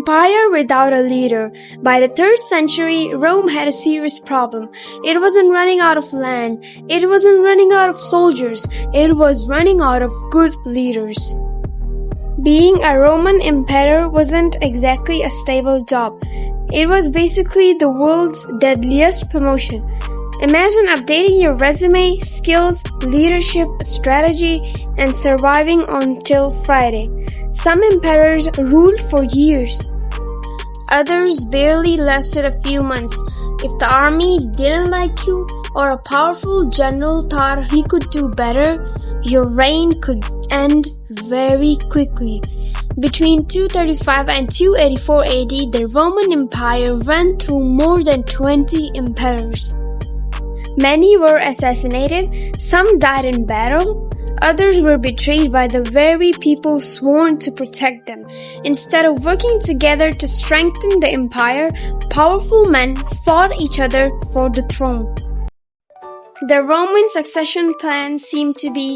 empire without a leader. By the 3rd century, Rome had a serious problem. It wasn't running out of land. It wasn't running out of soldiers. It was running out of good leaders. Being a Roman emperor wasn't exactly a stable job. It was basically the world's deadliest promotion. Imagine updating your resume, skills, leadership, strategy, and surviving until Friday. Some emperors ruled for years. Others barely lasted a few months. If the army didn't like you, or a powerful general thought he could do better, your reign could end very quickly. Between 235 and 284 AD, the Roman Empire ran through more than 20 emperors. Many were assassinated, some died in battle, others were betrayed by the very people sworn to protect them. Instead of working together to strengthen the empire, powerful men fought each other for the throne. The Roman succession plan seemed to be,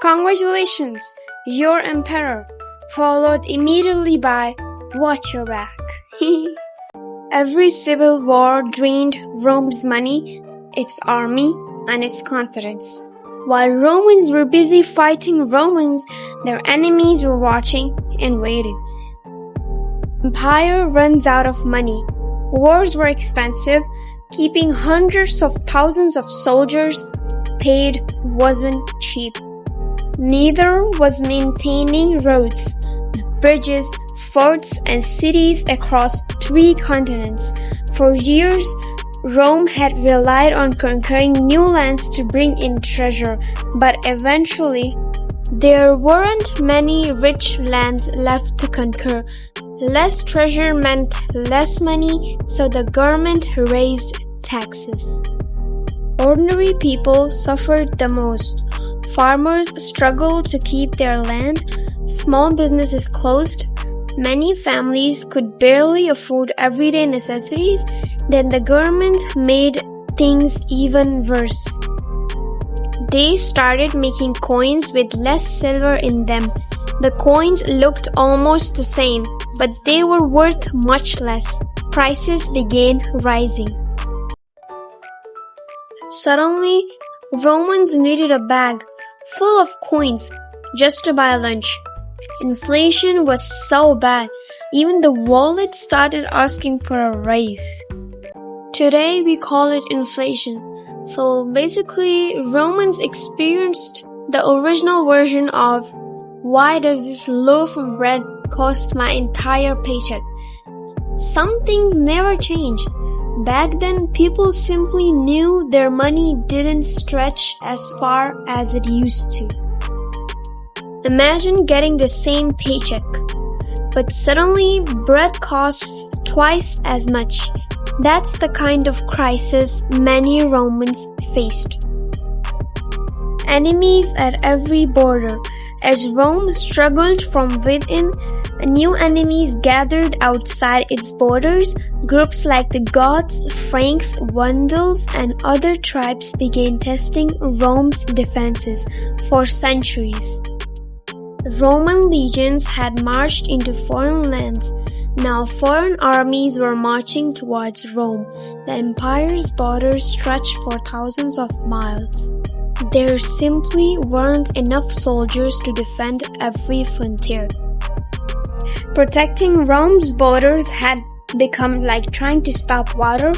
"Congratulations, you're emperor," followed immediately by, "Watch your back." Every civil war drained Rome's money, its army, and its confidence. While Romans were busy fighting Romans, their enemies were watching and waiting. Empire runs out of money. Wars were expensive. Keeping hundreds of thousands of soldiers paid wasn't cheap. Neither was maintaining roads, bridges, forts, and cities across 3 continents. For years, Rome had relied on conquering new lands to bring in treasure, but eventually, there weren't many rich lands left to conquer. Less treasure meant less money, so the government raised taxes. Ordinary people suffered the most. Farmers struggled to keep their land, small businesses closed, many families could barely afford everyday necessities. Then the government made things even worse. They started making coins with less silver in them. The coins looked almost the same, but they were worth much less. Prices began rising. Suddenly, Romans needed a bag full of coins just to buy lunch. Inflation was so bad, even the wallet started asking for a raise. Today we call it inflation. So basically, Romans experienced the original version of, "Why does this loaf of bread cost my entire paycheck?" Some things never change. Back then, people simply knew their money didn't stretch as far as it used to. Imagine getting the same paycheck, but suddenly bread costs twice as much. That's the kind of crisis many Romans faced. Enemies at every border. As Rome struggled from within, new enemies gathered outside its borders. Groups like the Goths, Franks, Vandals, and other tribes began testing Rome's defenses for centuries. Roman legions had marched into foreign lands. Now foreign armies were marching towards Rome. The empire's borders stretched for thousands of miles. There simply weren't enough soldiers to defend every frontier. Protecting Rome's borders had become like trying to stop water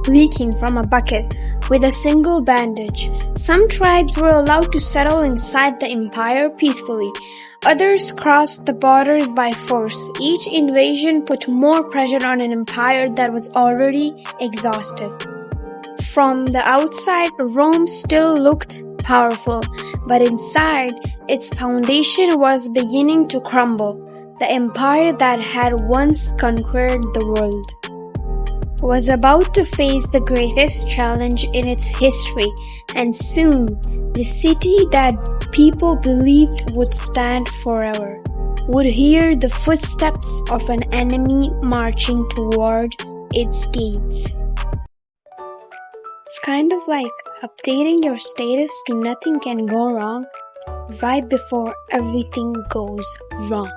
leaking from a bucket with a single bandage. Some tribes were allowed to settle inside the empire peacefully. Others crossed the borders by force. Each invasion put more pressure on an empire that was already exhausted. From the outside, Rome still looked powerful, but inside, its foundation was beginning to crumble. The empire that had once conquered the world was about to face the greatest challenge in its history, and soon, the city that people believed would stand forever would hear the footsteps of an enemy marching toward its gates. It's kind of like updating your status to nothing can go wrong right before everything goes wrong.